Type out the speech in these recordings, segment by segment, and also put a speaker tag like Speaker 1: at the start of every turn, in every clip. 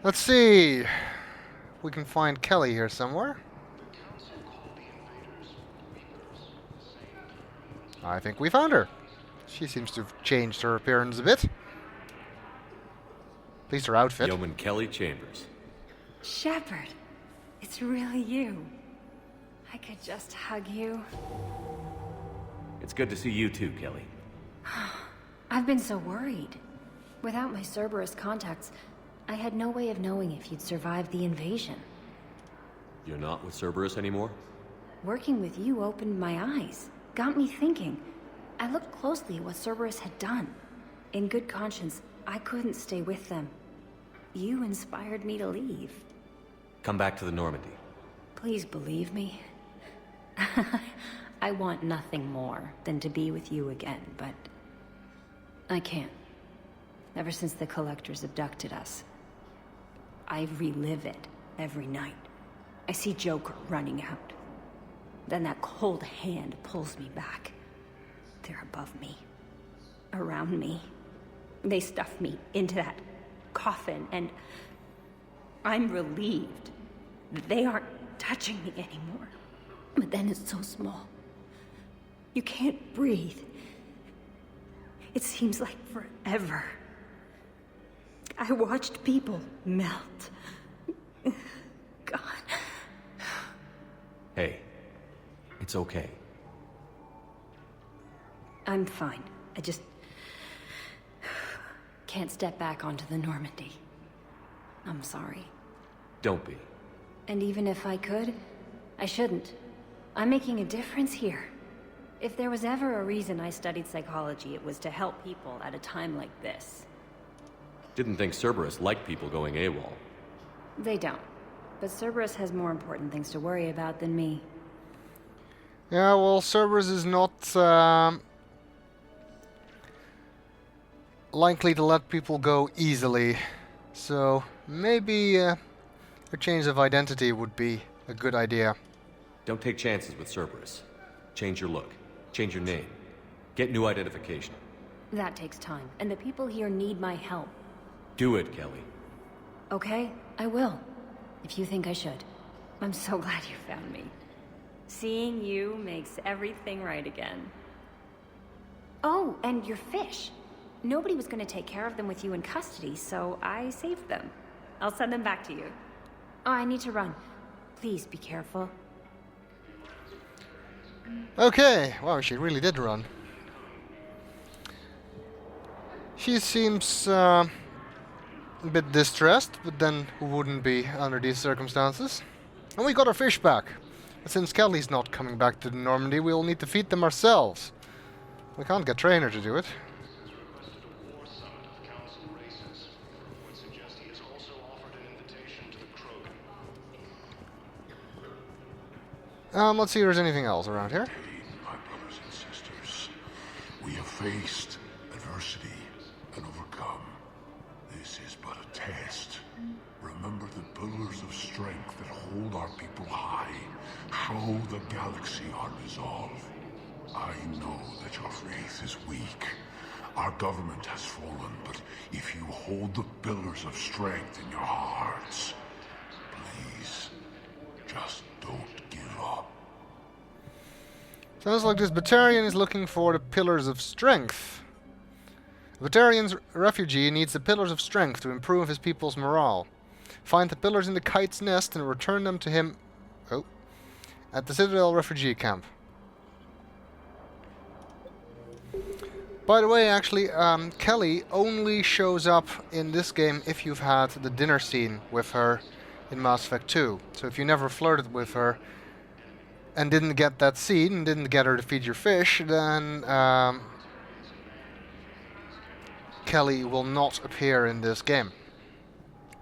Speaker 1: Let's see. We can find Kelly here somewhere. I think we found her. She seems to have changed her appearance a bit. At least her outfit.
Speaker 2: Yeoman Kelly Chambers.
Speaker 3: Shepard, it's really you. I could just hug you.
Speaker 2: It's good to see you too, Kelly.
Speaker 3: I've been so worried. Without my Cerberus contacts, I had no way of knowing if you'd survived the invasion.
Speaker 2: You're not with Cerberus anymore?
Speaker 3: Working with you opened my eyes, got me thinking. I looked closely at what Cerberus had done. In good conscience, I couldn't stay with them. You inspired me to leave.
Speaker 2: Come back to the Normandy.
Speaker 3: Please believe me. I want nothing more than to be with you again, but I can't. Ever since the Collectors abducted us, I relive it every night. I see Joker running out. Then that cold hand pulls me back. They're above me, around me. They stuff me into that coffin, and I'm relieved that they aren't touching me anymore. But then it's so small. You can't breathe. It seems like forever. I watched people melt. God.
Speaker 2: Hey, it's okay.
Speaker 3: I'm fine. I just can't step back onto the Normandy. I'm sorry.
Speaker 2: Don't be.
Speaker 3: And even if I could, I shouldn't. I'm making a difference here. If there was ever a reason I studied psychology, it was to help people at a time like this.
Speaker 2: Didn't think Cerberus liked people going AWOL.
Speaker 3: They don't. But Cerberus has more important things to worry about than me.
Speaker 1: Yeah, well, Cerberus is not likely to let people go easily. So maybe a change of identity would be a good idea.
Speaker 2: Don't take chances with Cerberus. Change your look. Change your name. Get new identification.
Speaker 3: That takes time, and the people here need my help.
Speaker 2: Do it, Kelly.
Speaker 3: Okay, I will. If you think I should. I'm so glad you found me. Seeing you makes everything right again. Oh, and your fish. Nobody was going to take care of them with you in custody, so I saved them. I'll send them back to you. Oh, I need to run. Please be careful.
Speaker 1: Okay, wow, she really did run. She seems a bit distressed, but then who wouldn't be under these circumstances? And we got our fish back. But since Kelly's not coming back to the Normandy, we'll need to feed them ourselves. We can't get Trainer to do it. Let's see if there's anything else around here.
Speaker 4: My brothers and sisters, we have faced adversity and overcome. This is but a test. Remember the pillars of strength that hold our people high. Show the galaxy our resolve. I know that your faith is weak. Our government has fallen, but if you hold the pillars of strength in your hearts, please, just don't give up.
Speaker 1: Sounds like this Batarian is looking for the Pillars of Strength. A Batarian's refugee needs the Pillars of Strength to improve his people's morale. Find the pillars in the kite's nest and return them to him at the Citadel refugee camp. By the way, actually, Kelly only shows up in this game if you've had the dinner scene with her in Mass Effect 2. So if you never flirted with her and didn't get that scene, and didn't get her to feed your fish, then Kelly will not appear in this game.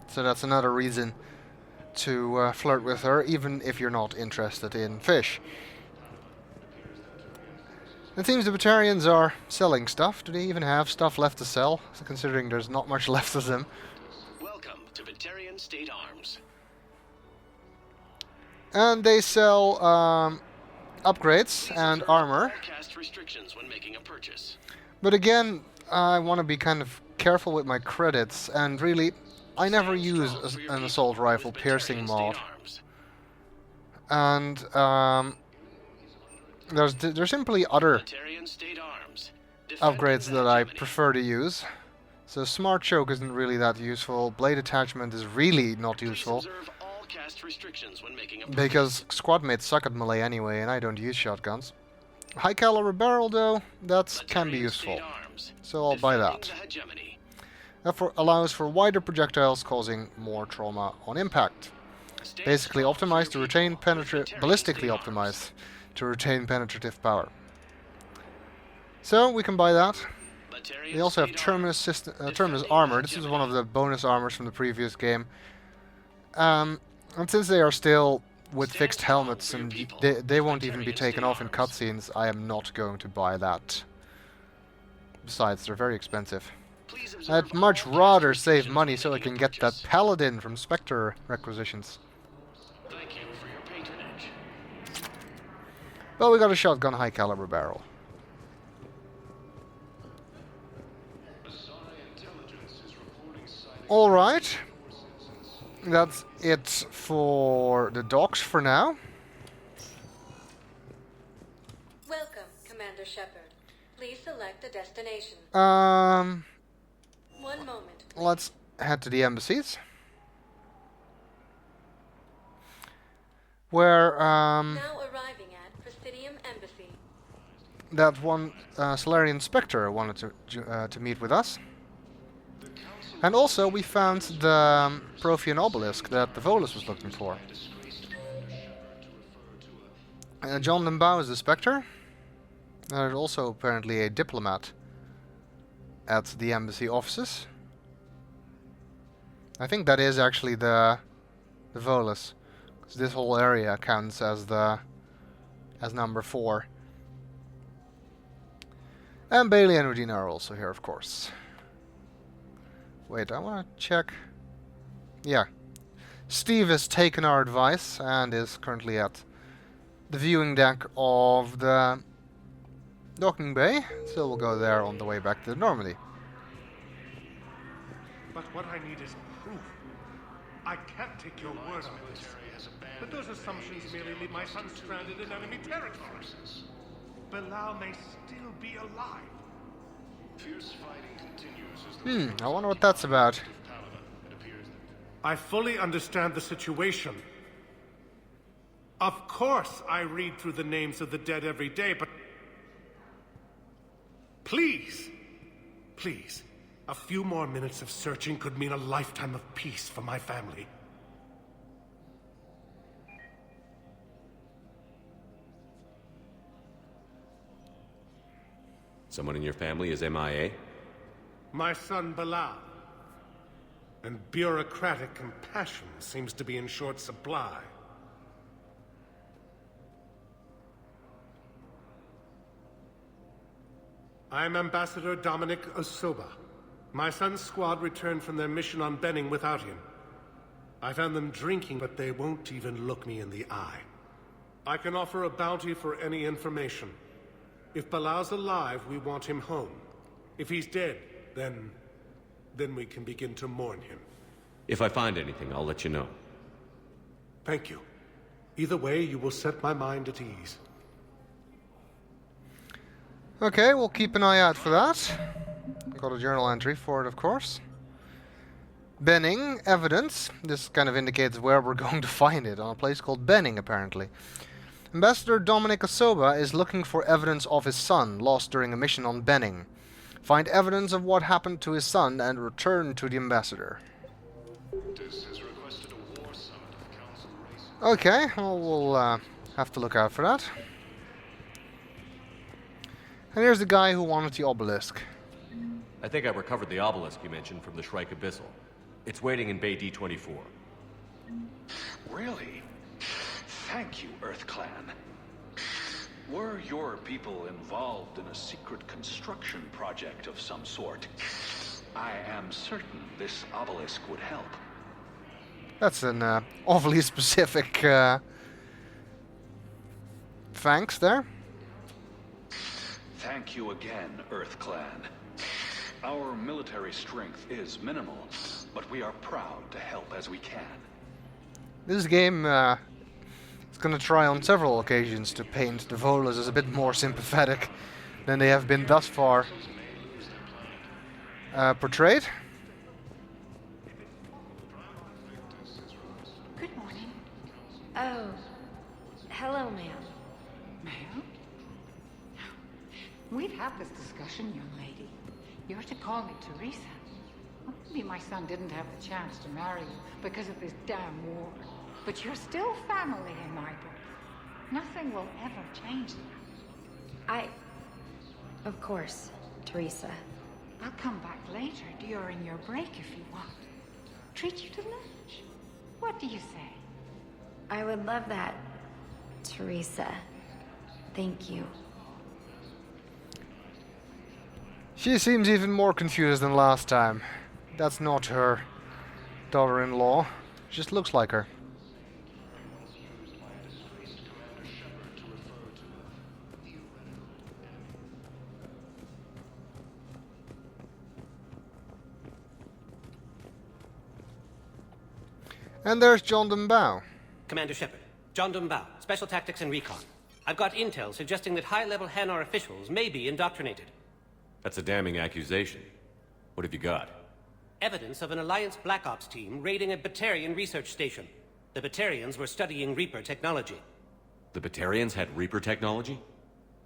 Speaker 1: So that's another reason to flirt with her, even if you're not interested in fish. It seems the Batarians are selling stuff. Do they even have stuff left to sell? So considering there's not much left of them.
Speaker 5: Welcome to Batarian State Arms.
Speaker 1: And they sell upgrades and armor.
Speaker 5: Cast restrictions when making a purchase.
Speaker 1: But again, I want to be kind of careful with my credits. And really, I never use an assault rifle piercing mod, and there's simply other upgrades that I prefer to use. So smart choke isn't really that useful. Blade attachment is really not useful because squad mates suck at melee anyway, and I don't use shotguns. High caliber barrel though, that can be useful, so I'll buy that. That allows for wider projectiles, causing more trauma on impact. Basically optimized to retain ballistically optimized to retain penetrative power. So we can buy that. We also have Terminus armor. This is one of the bonus armors from the previous game. And since they are still with fixed helmets and they won't even be taken off in cutscenes, I am not going to buy that. Besides, they're very expensive. I'd much rather save money so I can get that Paladin from Spectre requisitions.
Speaker 5: Thank you for your patronage.
Speaker 1: Well, we got a shotgun high caliber barrel. Alright. That's it for the docks for now.
Speaker 6: Welcome, Commander Shepard. Please select a destination.
Speaker 1: Um,
Speaker 6: 1 moment.
Speaker 1: let's head to the embassies. Where,
Speaker 6: Now arriving at Presidium Embassy.
Speaker 1: that one Solarian Spectre wanted to meet with us. And also we found the Prothean obelisk that the Volus was looking for. John Limbao is the Spectre. There's also apparently a diplomat at the embassy offices. I think that is actually the Volus, because this whole area counts as number 4. And Bailey and Udina are also here, of course. Wait, I want to check. Yeah. Steve has taken our advice and is currently at the viewing deck of the docking bay, so we'll go there on the way back to Normandy.
Speaker 7: But what I need is proof. I can't take your word on this. But those assumptions merely leave my son stranded in enemy territory. Bilal may still be alive. Fierce fighting continues as the
Speaker 1: I wonder what that's about.
Speaker 7: I fully understand the situation. Of course I read through the names of the dead every day, but please, please, a few more minutes of searching could mean a lifetime of peace for my family.
Speaker 2: Someone in your family is MIA?
Speaker 7: My son Bilal. And bureaucratic compassion seems to be in short supply. I'm Ambassador Dominic Osoba. My son's squad returned from their mission on Benning without him. I found them drinking, but they won't even look me in the eye. I can offer a bounty for any information. If Bilal's alive, we want him home. If he's dead, then we can begin to mourn him.
Speaker 2: If I find anything, I'll let you know.
Speaker 7: Thank you. Either way, you will set my mind at ease.
Speaker 1: Okay, we'll keep an eye out for that. Got a journal entry for it, of course. Benning, evidence. This kind of indicates where we're going to find it, on a place called Benning, apparently. Ambassador Dominic Osoba is looking for evidence of his son, lost during a mission on Benning. Find evidence of what happened to his son and return to the ambassador. Okay, well, we'll have to look out for that. And here's the guy who wanted the obelisk.
Speaker 2: I think I recovered the obelisk you mentioned from the Shrike Abyssal. It's waiting in Bay D-24.
Speaker 8: Really? Thank you, Earth Clan. Were your people involved in a secret construction project of some sort, I am certain this obelisk would help.
Speaker 1: That's an awfully specific thanks there.
Speaker 8: Thank you again, Earth Clan. Our military strength is minimal, but we are proud to help as we can.
Speaker 1: This game is going to try on several occasions to paint the Volus as a bit more sympathetic than they have been thus far portrayed.
Speaker 9: Good morning.
Speaker 3: Oh, hello, ma'am.
Speaker 9: Ma'am? We've had this discussion, young lady. You're to call me Teresa. Well, maybe my son didn't have the chance to marry you because of this damn war. But you're still family in my book. Nothing will ever change that.
Speaker 3: Of course, Teresa.
Speaker 9: I'll come back later during your break if you want. Treat you to lunch. What do you say?
Speaker 3: I would love that, Teresa. Thank you.
Speaker 1: She seems even more confused than last time. That's not her daughter-in-law. Just looks like her. And there's John Dumbao.
Speaker 10: Commander Shepard, John Dumbao, Special Tactics and Recon. I've got intel suggesting that high-level Hanar officials may be indoctrinated.
Speaker 2: That's a damning accusation. What have you got?
Speaker 10: Evidence of an Alliance Black Ops team raiding a Batarian research station. The Batarians were studying Reaper technology.
Speaker 2: The Batarians had Reaper technology?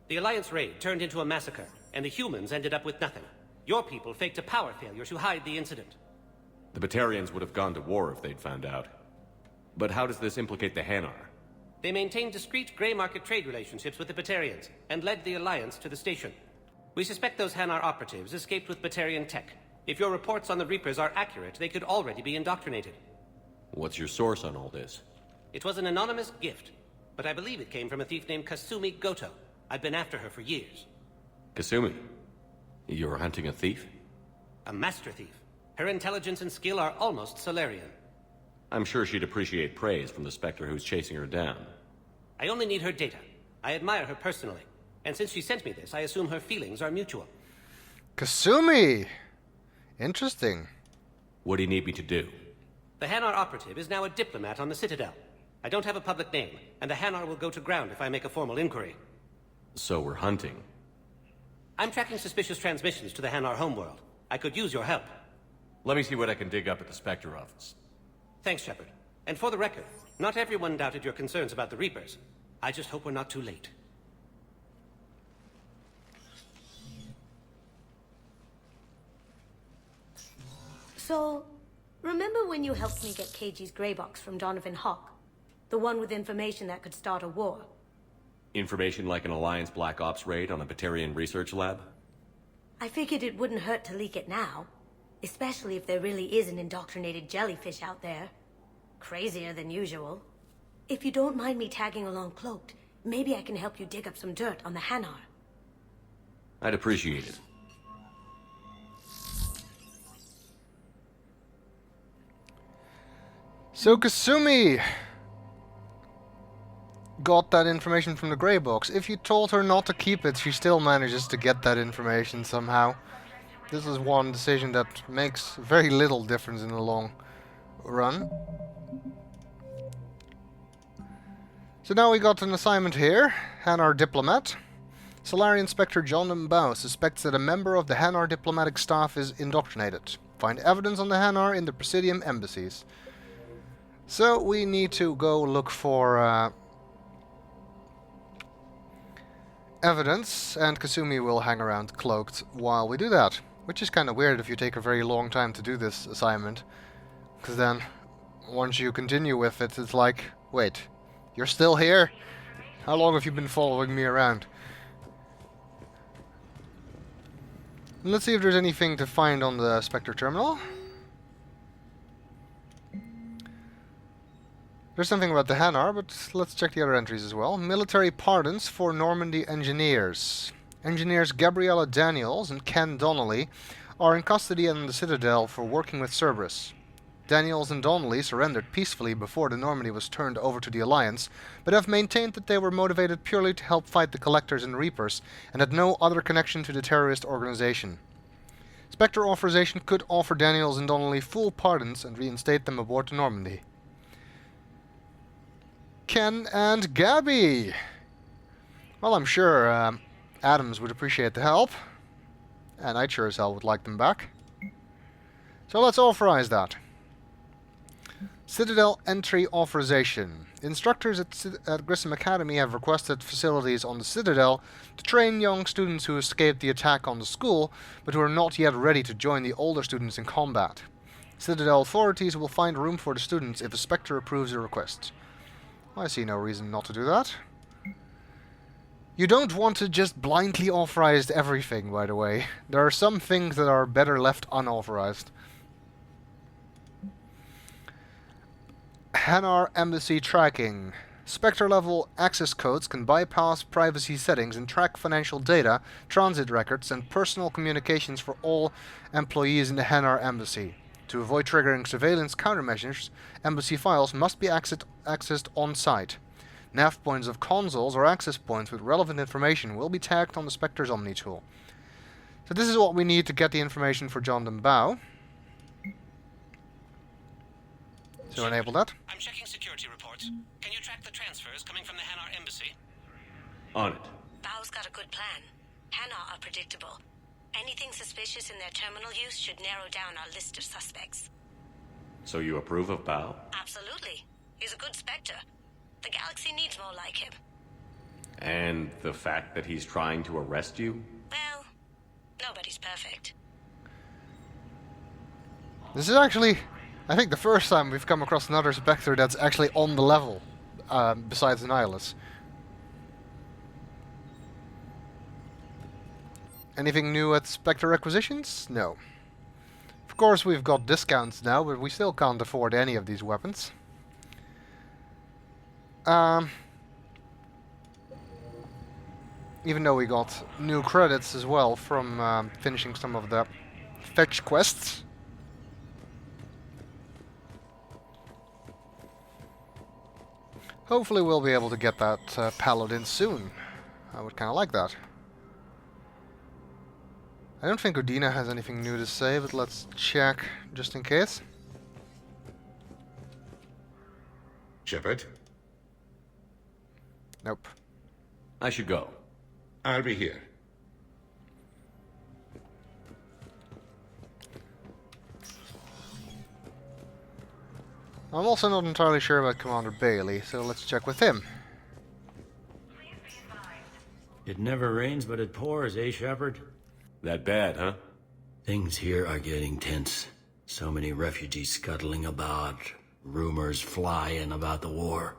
Speaker 10: The Alliance raid turned into a massacre, and the humans ended up with nothing. Your people faked a power failure to hide the incident.
Speaker 2: The Batarians would have gone to war if they'd found out. But how does this implicate the Hanar?
Speaker 10: They maintained discreet gray market trade relationships with the Batarians, and led the Alliance to the station. We suspect those Hanar operatives escaped with Batarian tech. If your reports on the Reapers are accurate, they could already be indoctrinated.
Speaker 2: What's your source on all this?
Speaker 10: It was an anonymous gift, but I believe it came from a thief named Kasumi Goto. I've been after her for years.
Speaker 2: Kasumi? You're hunting a thief?
Speaker 10: A master thief. Her intelligence and skill are almost Solarian.
Speaker 2: I'm sure she'd appreciate praise from the Spectre who's chasing her down.
Speaker 10: I only need her data. I admire her personally. And since she sent me this, I assume her feelings are mutual.
Speaker 1: Kasumi! Interesting.
Speaker 2: What do you need me to do?
Speaker 10: The Hanar operative is now a diplomat on the Citadel. I don't have a public name, and the Hanar will go to ground if I make a formal inquiry.
Speaker 2: So we're hunting.
Speaker 10: I'm tracking suspicious transmissions to the Hanar homeworld. I could use your help.
Speaker 2: Let me see what I can dig up at the Spectre office.
Speaker 10: Thanks, Shepard. And for the record, not everyone doubted your concerns about the Reapers. I just hope we're not too late.
Speaker 6: So, remember when you helped me get KG's grey box from Donovan Hawk? The one with information that could start a war?
Speaker 2: Information like an Alliance Black Ops raid on a Batarian research lab?
Speaker 6: I figured it wouldn't hurt to leak it now. Especially if there really is an indoctrinated jellyfish out there. Crazier than usual. If you don't mind me tagging along cloaked, maybe I can help you dig up some dirt on the Hanar.
Speaker 2: I'd appreciate it.
Speaker 1: So Kasumi got that information from the grey box. If you told her not to keep it, she still manages to get that information somehow. This is one decision that makes very little difference in the long run. So now we got an assignment here. Hanar Diplomat. Solarian Inspector John Dumbao suspects that a member of the Hanar diplomatic staff is indoctrinated. Find evidence on the Hanar in the Presidium embassies. So we need to go look for evidence, and Kasumi will hang around cloaked while we do that. Which is kind of weird if you take a very long time to do this assignment. Because then, once you continue with it, it's like, wait, you're still here? How long have you been following me around? Let's see if there's anything to find on the Spectre terminal. There's something about the Hanar, but let's check the other entries as well. Military pardons for Normandy engineers. Engineers Gabriella Daniels and Ken Donnelly are in custody in the Citadel for working with Cerberus. Daniels and Donnelly surrendered peacefully before the Normandy was turned over to the Alliance, but have maintained that they were motivated purely to help fight the Collectors and Reapers, and had no other connection to the terrorist organization. Spectre authorization could offer Daniels and Donnelly full pardons and reinstate them aboard to Normandy. Ken and Gabby! Well, I'm sure Adams would appreciate the help. And I sure as hell would like them back. So let's authorize that. Citadel entry authorization. Instructors at Grissom Academy have requested facilities on the Citadel to train young students who escaped the attack on the school, but who are not yet ready to join the older students in combat. Citadel authorities will find room for the students if a Spectre approves the request. I see no reason not to do that. You don't want to just blindly authorize everything, by the way. There are some things that are better left unauthorized. Hanar Embassy tracking. Spectre-level access codes can bypass privacy settings and track financial data, transit records, and personal communications for all employees in the Hanar Embassy. To avoid triggering surveillance countermeasures, embassy files must be accessed on-site. Nav points of consoles or access points with relevant information will be tagged on the Spectre's Omni tool. So this is what we need to get the information for John Bao. So enable that.
Speaker 10: I'm checking security reports. Can you track the transfers coming from the Hanar Embassy?
Speaker 2: On it.
Speaker 6: Bao's got a good plan. Hanar are predictable. Anything suspicious in their terminal use should narrow down our list of suspects.
Speaker 2: So you approve of Bao?
Speaker 6: Absolutely. He's a good Spectre. The galaxy needs more like him.
Speaker 2: And the fact that he's trying to arrest you?
Speaker 6: Well, nobody's perfect.
Speaker 1: This is actually, I think, the first time we've come across another Spectre that's actually on the level, besides Annihilus. Anything new at Spectre Requisitions? No. Of course, we've got discounts now, but we still can't afford any of these weapons. Even though we got new credits as well from finishing some of the fetch quests. Hopefully we'll be able to get that Paladin soon. I would kind of like that. I don't think Udina has anything new to say, but let's check just in case.
Speaker 4: Shepard,
Speaker 1: Nope.
Speaker 2: I should go.
Speaker 4: I'll be here.
Speaker 1: I'm also not entirely sure about Commander Bailey, so let's check with him.
Speaker 11: It never rains, but it pours, eh, Shepard?
Speaker 2: That bad, huh?
Speaker 11: Things here are getting tense. So many refugees scuttling about, rumors flying about the war.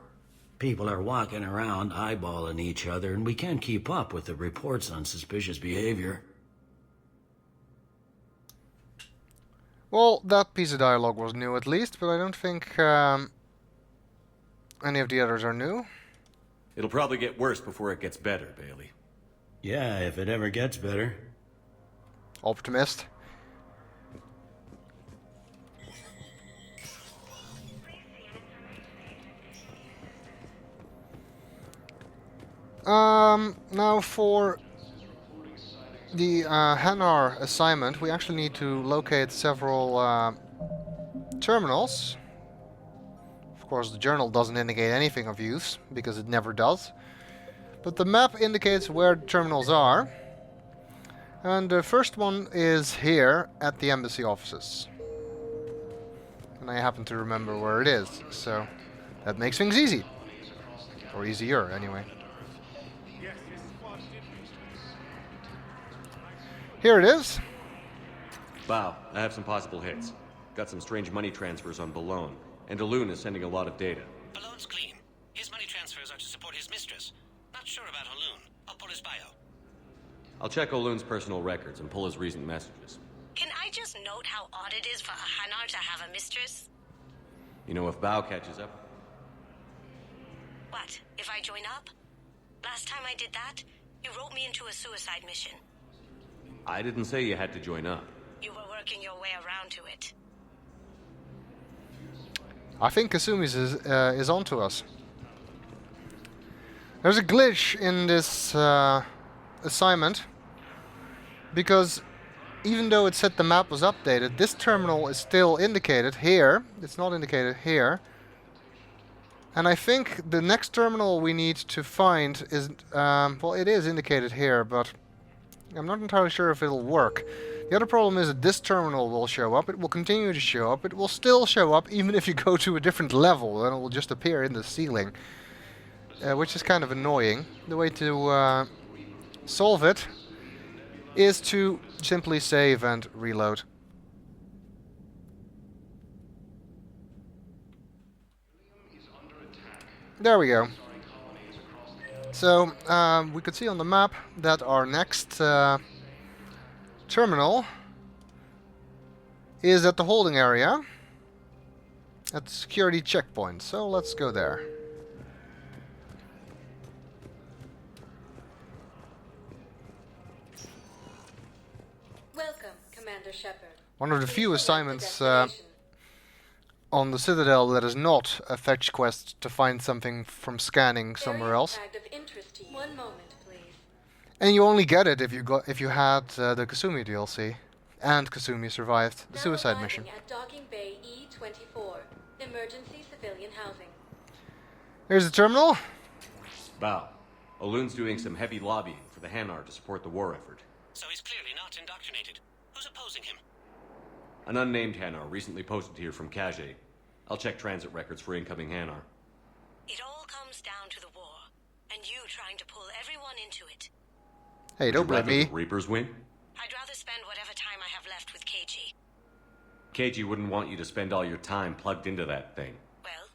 Speaker 11: People are walking around eyeballing each other, and we can't keep up with the reports on suspicious behavior.
Speaker 1: Well, that piece of dialogue was new at least, but I don't think any of the others are new.
Speaker 2: It'll probably get worse before it gets better, Bailey.
Speaker 11: Yeah, if it ever gets better.
Speaker 1: Optimist. Now for the Hanar assignment, we actually need to locate several terminals. Of course, the journal doesn't indicate anything of use, because it never does. But the map indicates where the terminals are. And the first one is here at the embassy offices. And I happen to remember where it is, so that makes things easy. Or easier, anyway. Here it is.
Speaker 2: Wow, I have some possible hits. Got some strange money transfers on Balone, and Alun is sending a lot of data.
Speaker 10: Balone's clean. His money transfers are to support his mistress. Not sure about Alun. I'll pull his bio.
Speaker 2: I'll check Olun's personal records and pull his recent messages.
Speaker 6: Can I just note how odd it is for a Hanar to have a mistress?
Speaker 2: You know, if Bao catches up...
Speaker 6: What, if I join up? Last time I did that, you wrote me into a suicide mission.
Speaker 2: I didn't say you had to join up.
Speaker 6: You were working your way around to it.
Speaker 1: I think Kasumi's is onto us. There's a glitch in this assignment, because even though it said the map was updated, this terminal is still indicated here. It's not indicated here. And I think the next terminal we need to find is, well, it is indicated here, but I'm not entirely sure if it'll work. The other problem is that this terminal will show up, it will continue to show up, it will still show up even if you go to a different level, then it will just appear in the ceiling. Which is kind of annoying. The way to solve it is to simply save and reload. There we go. So, we could see on the map that our next terminal is at the holding area at the security checkpoint. So let's go there.
Speaker 12: Welcome, Commander Shepard.
Speaker 1: One of the few assignments on the Citadel that is not a fetch quest to find something from scanning somewhere else.
Speaker 12: One moment, please.
Speaker 1: And you only get it if you had the Kasumi DLC, and Kasumi survived the suicide mission.
Speaker 12: At Docking Bay E24, emergency civilian housing.
Speaker 1: Here's the terminal.
Speaker 2: Bow. Olune's doing some heavy lobbying for the Hanar to support the war effort.
Speaker 10: So he's clearly not indoctrinated. Who's opposing him?
Speaker 2: An unnamed Hanar recently posted here from Kage. I'll check transit records for incoming Hanar.
Speaker 6: It all comes down to the war, and you trying to pull everyone into it.
Speaker 1: Hey, don't blame me.
Speaker 2: The Reapers win?
Speaker 6: I'd rather spend whatever time I have left with KG.
Speaker 2: KG wouldn't want you to spend all your time plugged into that thing.
Speaker 6: Well,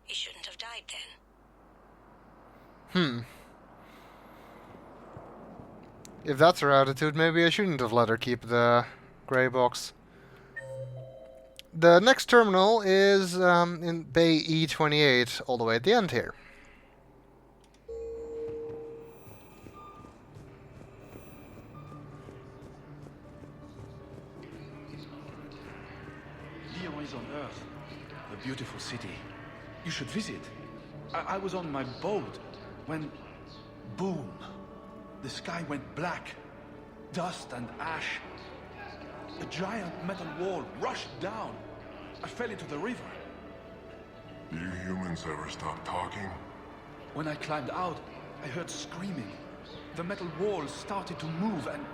Speaker 6: he shouldn't have died then.
Speaker 1: If that's her attitude, maybe I shouldn't have let her keep the grey box. The next terminal is in Bay E28, all the way at the end here.
Speaker 13: Lyon is on Earth, a beautiful city. You should visit. I was on my boat when, boom, the sky went black, dust and ash. A giant metal wall rushed down. I fell into the river.
Speaker 4: Do you humans ever stop talking?
Speaker 13: When I climbed out, I heard screaming. The metal wall started to move and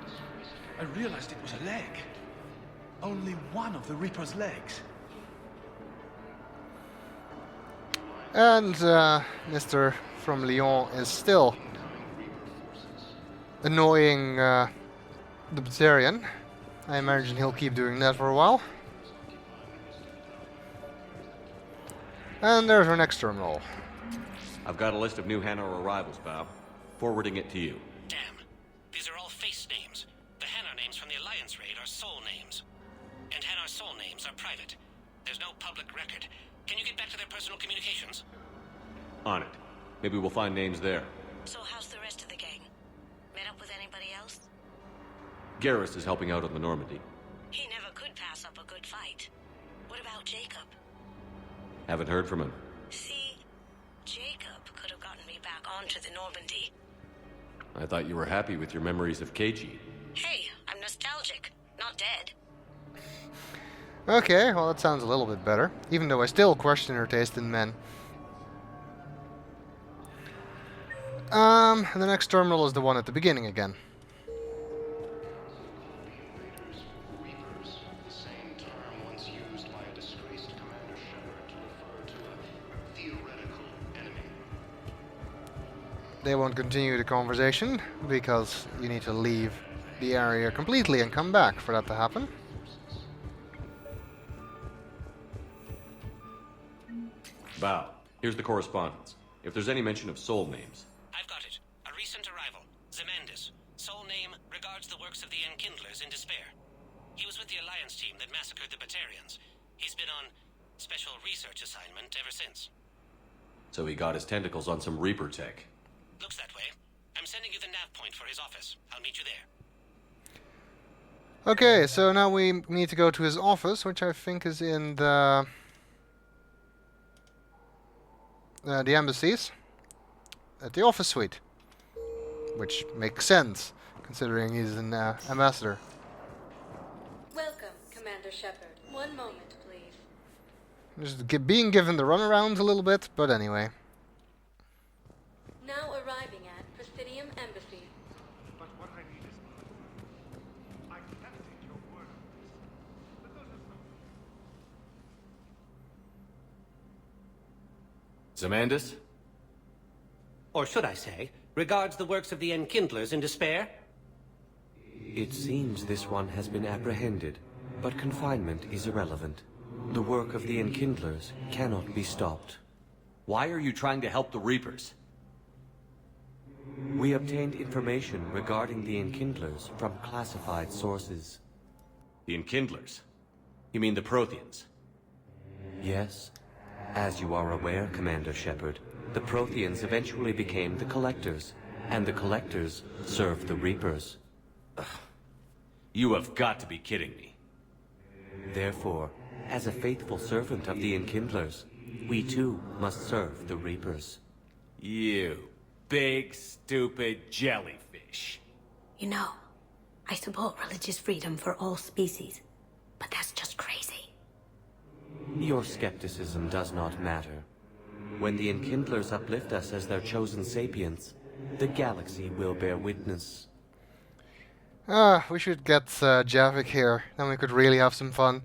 Speaker 13: I realized it was a leg. Only one of the Reaper's legs.
Speaker 1: And Mr. from Lyon is still annoying the Batarian. I imagine he'll keep doing that for a while. And there's our next terminal.
Speaker 2: I've got a list of new Hanar arrivals, Bob. Forwarding it to you.
Speaker 10: Damn. These are all face names. The Hanar names from the Alliance raid are soul names. And Hanar soul names are private. There's no public record. Can you get back to their personal communications?
Speaker 2: On it. Maybe we'll find names there.
Speaker 6: So how's the rest of the gang? Met up with anybody else?
Speaker 2: Garrus is helping out on the Normandy.
Speaker 6: He never could pass up a good fight. What about Jacob?
Speaker 2: Haven't heard from him.
Speaker 6: See, Jacob could have gotten me back onto the Normandy.
Speaker 2: I thought you were happy with your memories of KG.
Speaker 6: Hey, I'm nostalgic, not dead.
Speaker 1: Okay, well that sounds a little bit better, even though I still question her taste in men. The next terminal is the one at the beginning again.
Speaker 5: Reapers, the same term once used by a disgraced Commander Shepard to refer to a theoretical enemy.
Speaker 1: They won't continue the conversation, because you need to leave the area completely and come back for that to happen.
Speaker 2: Bow. Here's the correspondence. If there's any mention of soul names.
Speaker 10: I've got it. A recent arrival. Zemandis. Soul name regards the works of the Enkindlers in despair. He was with the Alliance team that massacred the Batarians. He's been on special research assignment ever since.
Speaker 2: So he got his tentacles on some Reaper tech.
Speaker 10: Looks that way. I'm sending you the nav point for his office. I'll meet you there.
Speaker 1: Okay, so now we need to go to his office, which I think is in the embassies, at the office suite, which makes sense considering he's an ambassador.
Speaker 12: Commander Shepard. One moment, please.
Speaker 1: Just being given the runaround a little bit, but anyway.
Speaker 12: Now arriving at Presidium Embassy.
Speaker 7: But what I need is I can't take your word on this. But those are some...
Speaker 2: Zamandus?
Speaker 10: Or should I say, regards the works of the Enkindlers in despair?
Speaker 2: It seems this one has been apprehended, but confinement is irrelevant. The work of the Enkindlers cannot be stopped. Why are you trying to help the Reapers? We obtained information regarding the Enkindlers from classified sources. The Enkindlers? You mean the Protheans? Yes. As you are aware, Commander Shepard, the Protheans eventually became the Collectors, and the Collectors served the Reapers. Ugh. You have got to be kidding me. Therefore, as a faithful servant of the Enkindlers, we too must serve the Reapers. You big, stupid jellyfish.
Speaker 6: You know, I support religious freedom for all species, but that's just crazy.
Speaker 2: Your skepticism does not matter. When the Enkindlers uplift us as their chosen sapients, the galaxy will bear witness.
Speaker 1: We should get Javik here, then we could really have some fun.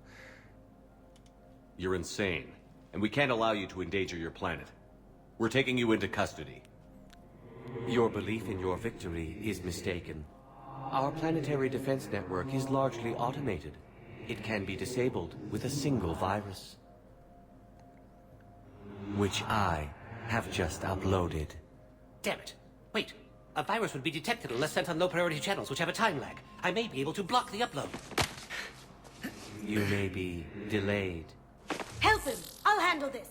Speaker 2: You're insane, and we can't allow you to endanger your planet. We're taking you into custody. Your belief in your victory is mistaken. Our planetary defense network is largely automated. It can be disabled with a single virus, which I have just uploaded.
Speaker 10: Damn it. Wait. A virus would be detected unless sent on low-priority channels, which have a time lag. I may be able to block the upload.
Speaker 2: You may be delayed.
Speaker 6: Help him! I'll handle this!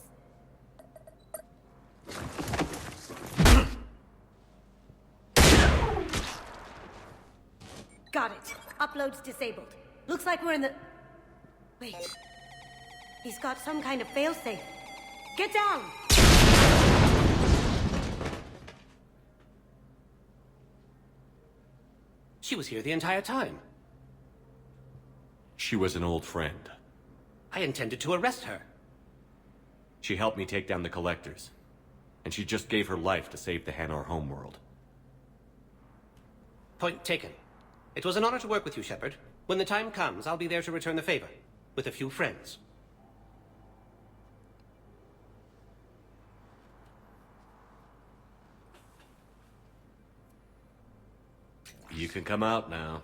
Speaker 6: Got it. Upload's disabled. Looks like we're in the... Wait. He's got some kind of failsafe. Get down!
Speaker 10: She was here the entire time.
Speaker 2: She was an old friend.
Speaker 10: I intended to arrest her.
Speaker 2: She helped me take down the Collectors. And she just gave her life to save the Hanar homeworld.
Speaker 10: Point taken. It was an honor to work with you, Shepard. When the time comes, I'll be there to return the favor. With a few friends.
Speaker 2: You can come out now.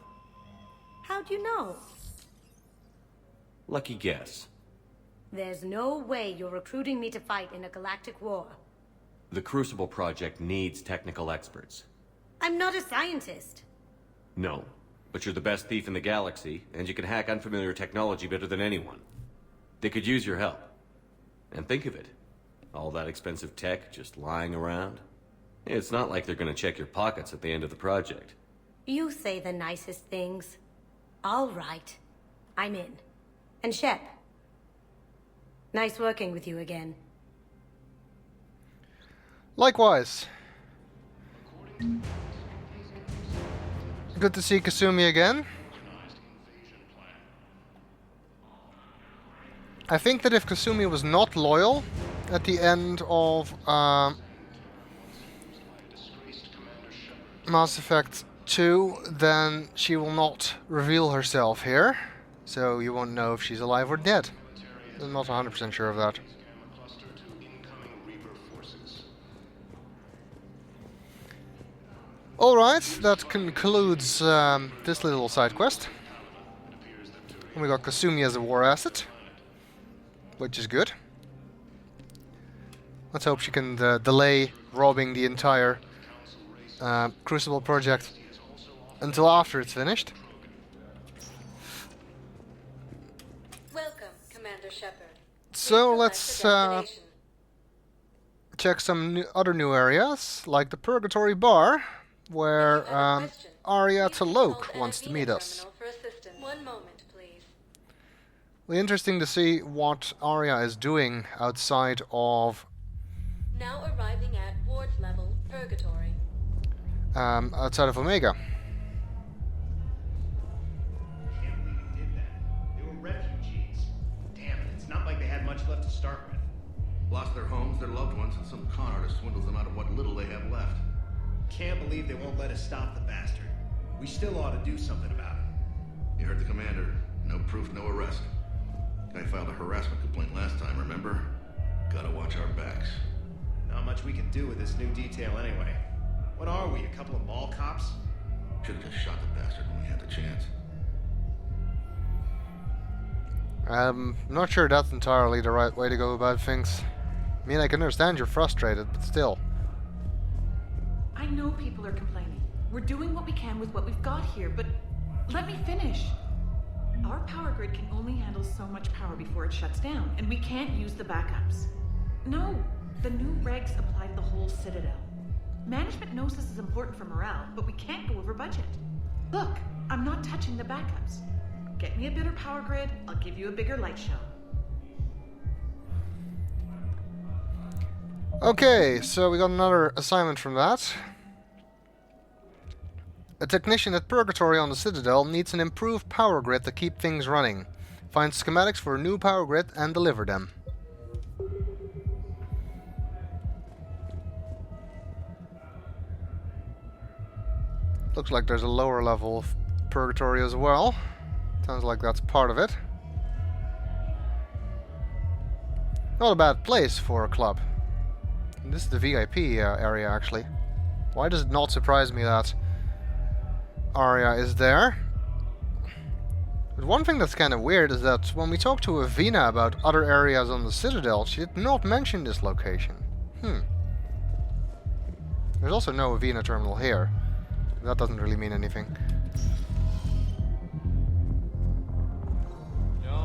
Speaker 6: How'd you know?
Speaker 2: Lucky guess.
Speaker 6: There's no way you're recruiting me to fight in a galactic war.
Speaker 2: The Crucible Project needs technical experts.
Speaker 6: I'm not a scientist.
Speaker 2: No, but you're the best thief in the galaxy, and you can hack unfamiliar technology better than anyone. They could use your help. And think of it. All that expensive tech just lying around. It's not like they're gonna check your pockets at the end of the project.
Speaker 6: You say the nicest things. All right. I'm in. And Shep. Nice working with you again.
Speaker 1: Likewise. Good to see Kasumi again. I think that if Kasumi was not loyal at the end of Mass Effect 2, then she will not reveal herself here. So you won't know if she's alive or dead. I'm not 100% sure of that. Alright, that concludes this little side quest. And we got Kasumi as a war asset, which is good. Let's hope she can delay robbing the entire Crucible project until after it's finished.
Speaker 12: Welcome, Commander Shepard.
Speaker 1: So let's check some other new areas, like the Purgatory Bar, where Aria T'Loak wants to meet us.
Speaker 12: One moment, please.
Speaker 1: It'll be interesting to see what Aria is doing outside of
Speaker 12: Now arriving at ward level Purgatory.
Speaker 1: outside of Omega.
Speaker 5: Can't believe he did that. They were red
Speaker 14: much left to start with.
Speaker 15: Lost their homes, their loved ones, and some con artist swindles them out of what little they have left.
Speaker 14: Can't believe they won't let us stop the bastard. We still ought to do something about it.
Speaker 15: You heard the commander. No proof, no arrest. Guy filed a harassment complaint last time, remember? Gotta watch our backs.
Speaker 14: Not much we can do with this new detail anyway. What are we, a couple of mall cops?
Speaker 15: Should've just shot the bastard when we had the chance.
Speaker 1: I'm not sure that's entirely the right way to go about things. I mean, I can understand you're frustrated, but still.
Speaker 16: I know people are complaining. We're doing what we can with what we've got here, but let me finish. Our power grid can only handle so much power before it shuts down, and we can't use the backups. No, the new regs apply to the whole Citadel. Management knows this is important for morale, but we can't go over budget. Look, I'm not touching the backups. Get me a better power grid, I'll give you a bigger light show.
Speaker 1: Okay, so we got another assignment from that. A technician at Purgatory on the Citadel needs an improved power grid to keep things running. Find schematics for a new power grid and deliver them. Looks like there's a lower level of Purgatory as well. Sounds like that's part of it. Not a bad place for a club. And this is the VIP area, actually. Why does it not surprise me that Aria is there? But one thing that's kind of weird is that when we talked to Avina about other areas on the Citadel, she did not mention this location. There's also no Avina terminal here. That doesn't really mean anything.
Speaker 17: No.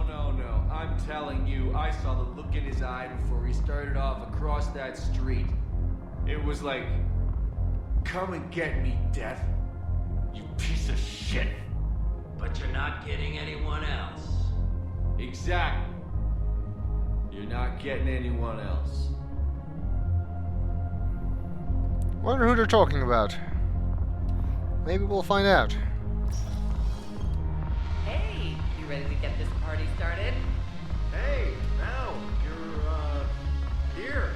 Speaker 17: I'm telling you, I saw the look in his eye before he started off across that street. It was like, come and get me, Death. You piece of shit.
Speaker 11: But you're not getting anyone else.
Speaker 17: Exactly. You're not getting anyone else.
Speaker 1: Wonder who they're talking about. Maybe we'll find out.
Speaker 18: Hey, you ready to get this party started?
Speaker 14: Hey, now, you're, here.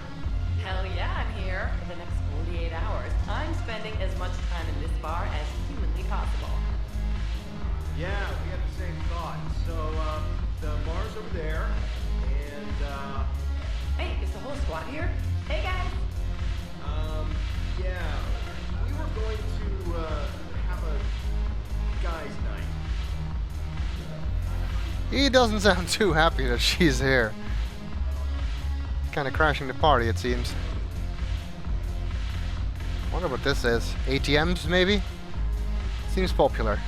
Speaker 18: Hell yeah, I'm here. For the next 48 hours, I'm spending as much time in this bar as humanly possible.
Speaker 14: Yeah, we had the same thought. So, the bar's over there, and,
Speaker 18: Hey, is the whole squad here? Hey, guys!
Speaker 14: yeah, we were going to, have a guys' night.
Speaker 1: He doesn't sound too happy that she's here. Kinda crashing the party, it seems. Wonder what this is. ATMs, maybe? Seems popular.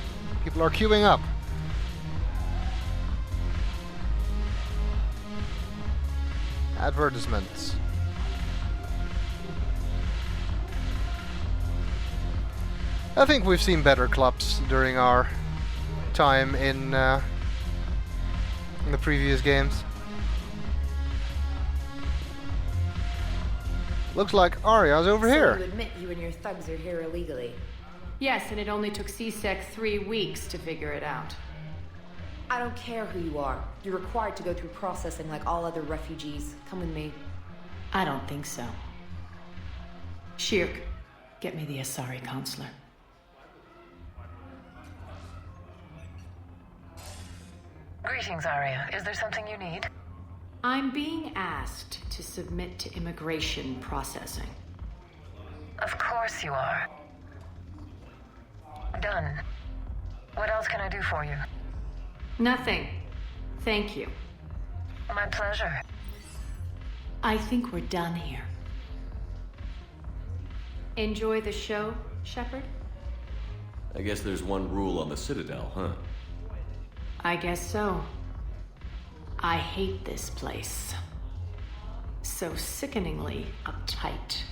Speaker 1: People are queuing up. Advertisements. I think we've seen better clubs during our time in the previous games. Looks like Aria's over here.
Speaker 19: You admit you and your thugs are here illegally.
Speaker 16: Yes, and it only took CSEC 3 weeks to figure it out.
Speaker 19: I don't care who you are. You're required to go through processing like all other refugees. Come with me.
Speaker 16: I don't think so. Shirk, get me the Asari counselor.
Speaker 20: Greetings, Aria. Is there something you need?
Speaker 16: I'm being asked to submit to immigration processing.
Speaker 20: Of course you are. Done. What else can I do for you?
Speaker 16: Nothing. Thank you.
Speaker 20: My pleasure.
Speaker 16: I think we're done here. Enjoy the show, Shepard?
Speaker 2: I guess there's one rule on the Citadel, huh?
Speaker 16: I guess so. I hate this place. So sickeningly uptight.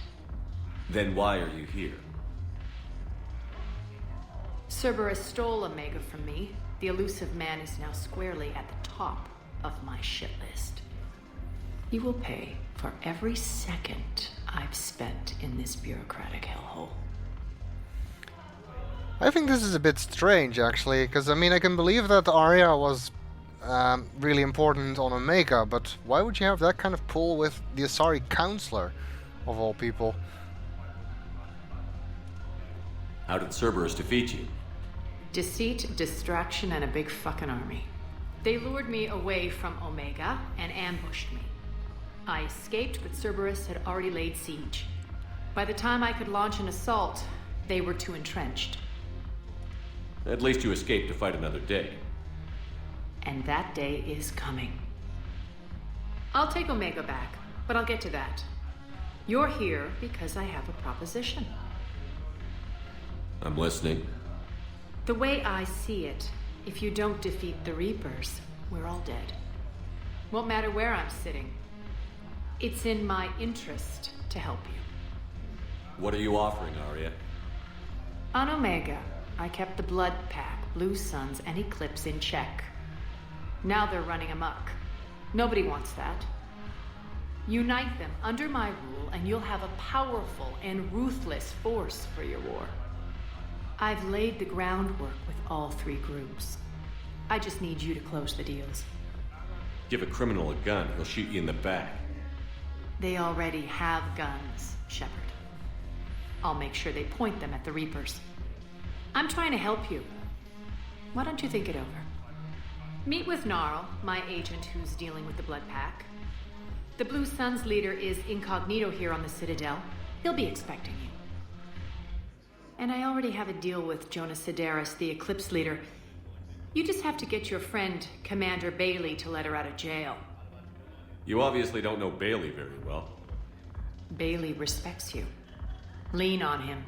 Speaker 2: Then why are you here?
Speaker 16: Cerberus stole Omega from me. The elusive man is now squarely at the top of my shit list. He will pay for every second I've spent in this bureaucratic hellhole.
Speaker 1: I think this is a bit strange, actually, because, I mean, I can believe that Aria was really important on Omega, but why would you have that kind of pull with the Asari Counselor, of all people?
Speaker 2: How did Cerberus defeat you?
Speaker 16: Deceit, distraction, and a big fucking army. They lured me away from Omega and ambushed me. I escaped, but Cerberus had already laid siege. By the time I could launch an assault, they were too entrenched.
Speaker 2: At least you escaped to fight another day.
Speaker 16: And that day is coming. I'll take Omega back, but I'll get to that. You're here because I have a proposition.
Speaker 2: I'm listening.
Speaker 16: The way I see it, if you don't defeat the Reapers, we're all dead. Won't matter where I'm sitting. It's in my interest to help you.
Speaker 2: What are you offering, Aria?
Speaker 16: On Omega, I kept the Blood Pack, Blue Suns, and Eclipse in check. Now they're running amok. Nobody wants that. Unite them under my rule, and you'll have a powerful and ruthless force for your war. I've laid the groundwork with all three groups. I just need you to close the deals.
Speaker 2: Give a criminal a gun, he'll shoot you in the back.
Speaker 16: They already have guns, Shepard. I'll make sure they point them at the Reapers. I'm trying to help you. Why don't you think it over? Meet with Gnarl, my agent who's dealing with the Blood Pack. The Blue Suns leader is incognito here on the Citadel. He'll be expecting you. And I already have a deal with Jonas Sidaris, the Eclipse leader. You just have to get your friend, Commander Bailey, to let her out of jail.
Speaker 2: You obviously don't know Bailey very well.
Speaker 16: Bailey respects you. Lean on him.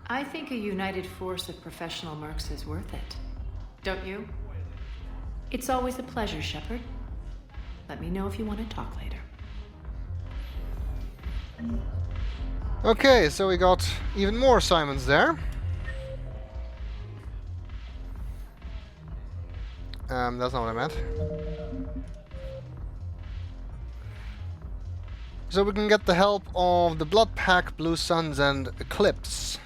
Speaker 16: I think a united force of professional mercs is worth it. Don't you? It's always a pleasure, Shepard. Let me know if you want to talk later.
Speaker 1: Okay, so we got even more assignments there. That's not what I meant. So we can get the help of the Blood Pack, Blue Suns, and Eclipse.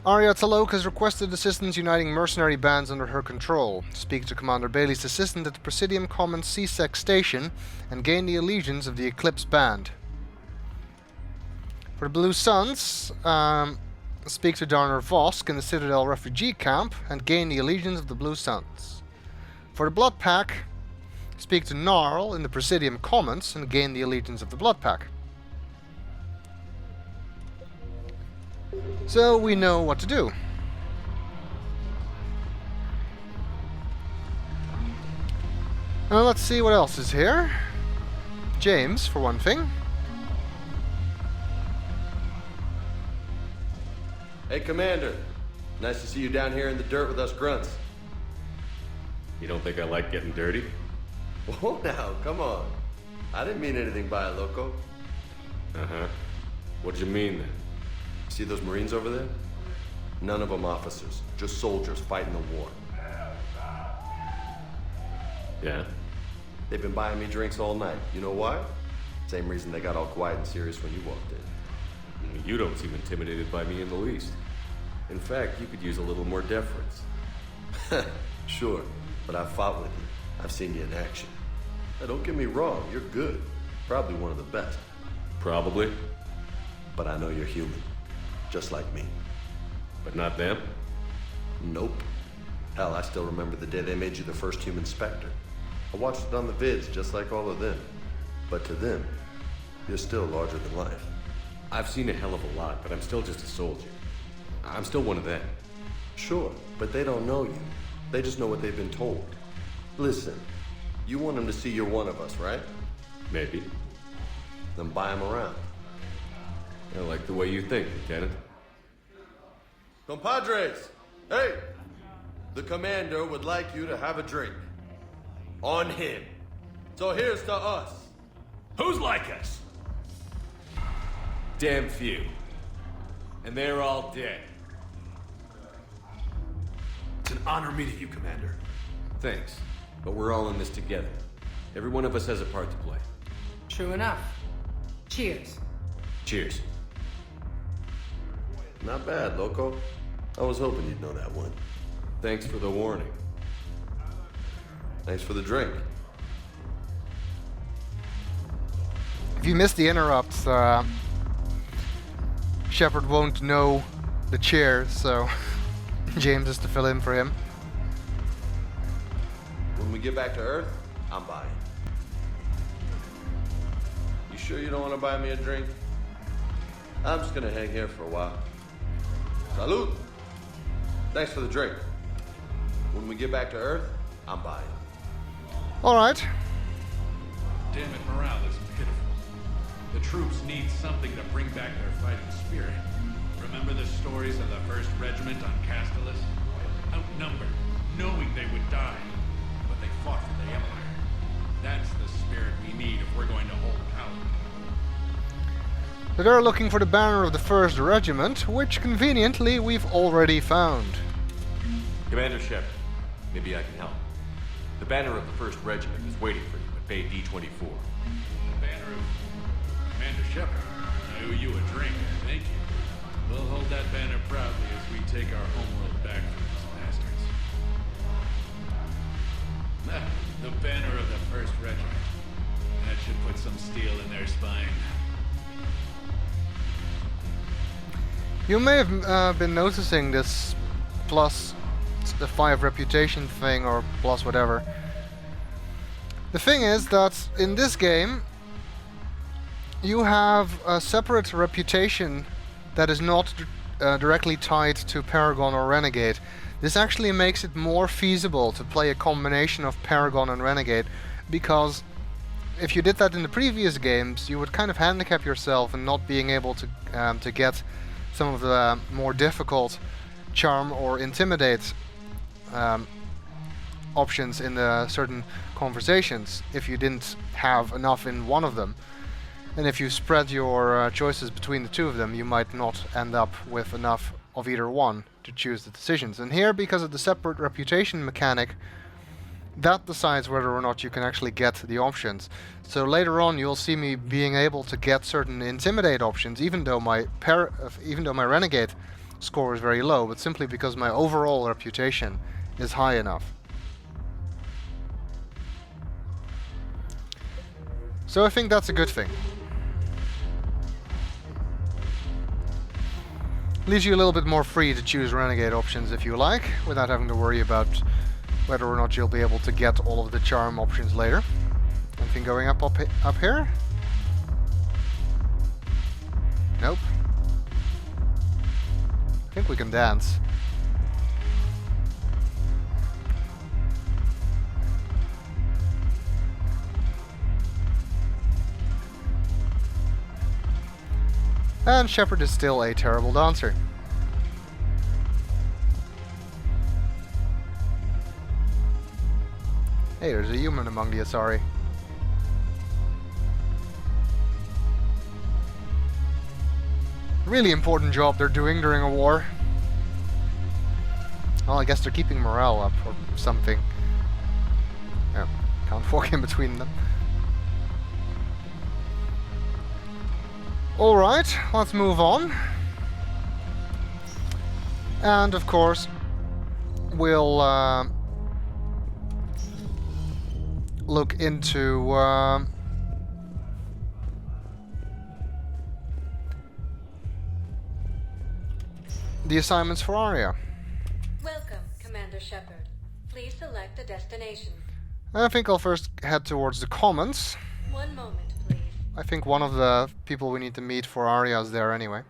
Speaker 1: Aria T'Loak has requested assistance uniting mercenary bands under her control. Speak to Commander Bailey's assistant at the Presidium Commons C-Sec station and gain the allegiance of the Eclipse band. For the Blue Suns, speak to Darner Vosk in the Citadel refugee camp and gain the allegiance of the Blue Suns. For the Blood Pack, speak to Gnarl in the Presidium Commons and gain the allegiance of the Blood Pack. So we know what to do. Now let's see what else is here. James, for one thing.
Speaker 21: Hey, Commander. Nice to see you down here in the dirt with us grunts.
Speaker 2: You don't think I like getting dirty?
Speaker 21: Whoa now, come on. I didn't mean anything by it, Loco.
Speaker 2: Uh-huh. What'd you mean then?
Speaker 21: See those Marines over there? None of them officers, just soldiers fighting the war.
Speaker 2: Yeah?
Speaker 21: They've been buying me drinks all night. You know why? Same reason they got all quiet and serious when you walked in.
Speaker 2: You don't seem intimidated by me in the least.
Speaker 21: In fact, you could use a little more deference. Sure, but I've fought with you. I've seen you in action. Now, don't get me wrong, you're good. Probably one of the best.
Speaker 2: Probably.
Speaker 21: But I know you're human. Just like me.
Speaker 2: But not them?
Speaker 21: Nope. Hell, I still remember the day they made you the first human Spectre. I watched it on the vids, just like all of them. But to them, you're still larger than life.
Speaker 2: I've seen a hell of a lot, but I'm still just a soldier. I'm still one of them.
Speaker 21: Sure, but they don't know you. They just know what they've been told. Listen, you want them to see you're one of us, right?
Speaker 2: Maybe.
Speaker 21: Then buy them around.
Speaker 2: I like the way you think, Lieutenant.
Speaker 21: Compadres! Hey! The commander would like you to have a drink. On him. So here's to us.
Speaker 2: Who's like us? Damn few. And they're all dead.
Speaker 22: It's an honor meeting you, Commander.
Speaker 2: Thanks. But we're all in this together. Every one of us has a part to play.
Speaker 18: True enough. Cheers.
Speaker 2: Cheers.
Speaker 21: Not bad, Loco. I was hoping you'd know that one.
Speaker 2: Thanks for the warning.
Speaker 21: Thanks for the drink.
Speaker 1: If you miss the interrupts, Shepard won't know the chair, so James has to fill in for him.
Speaker 21: When we get back to Earth, I'm buying. You sure you don't want to buy me a drink? I'm just gonna hang here for a while. Salud! Thanks for the drink. When we get back to Earth, I'm buying.
Speaker 1: Alright.
Speaker 8: Damn it, morale is pitiful. The troops need something to bring back their fighting spirit. Remember the stories of the 1st Regiment on Castellus? Outnumbered, knowing they would die, but they fought for the Empire. That's the spirit we need if we're going to hold power.
Speaker 1: So they're looking for the banner of the 1st Regiment, which conveniently we've already found.
Speaker 2: Commander Shepard, maybe I can help. The banner of the 1st Regiment is waiting for you at Bay D-24.
Speaker 8: The banner of Commander Shepard. I owe you a drink, thank you. We'll hold that banner proudly as we take our homeworld back from these bastards. The banner of the 1st Regiment. That should put some steel in their spine.
Speaker 1: You may have been noticing this plus the 5 reputation thing, or plus whatever. The thing is that in this game you have a separate reputation that is not directly tied to Paragon or Renegade. This actually makes it more feasible to play a combination of Paragon and Renegade, because if you did that in the previous games, you would kind of handicap yourself in not being able to get some of the more difficult charm or intimidate options in the certain conversations if you didn't have enough in one of them. And if you spread your choices between the two of them, you might not end up with enough of either one to choose the decisions. And here, because of the separate reputation mechanic, that decides whether or not you can actually get the options. So later on you'll see me being able to get certain intimidate options, even though my Renegade score is very low, but simply because my overall reputation is high enough. So I think that's a good thing. Leaves you a little bit more free to choose Renegade options if you like, without having to worry about whether or not you'll be able to get all of the charm options later. Anything going up here? Nope. I think we can dance. And Shepard is still a terrible dancer. Hey, there's a human among the Asari. Really important job they're doing during a war. Well, I guess they're keeping morale up or something. Yeah, can't walk in between them. Alright, let's move on. And of course, we'll look into the assignments for Aria.
Speaker 12: Welcome, Commander Shepard. Please select a destination.
Speaker 1: I think I'll first head towards the Commons.
Speaker 12: One moment, please.
Speaker 1: I think one of the people we need to meet for Aria is there anyway.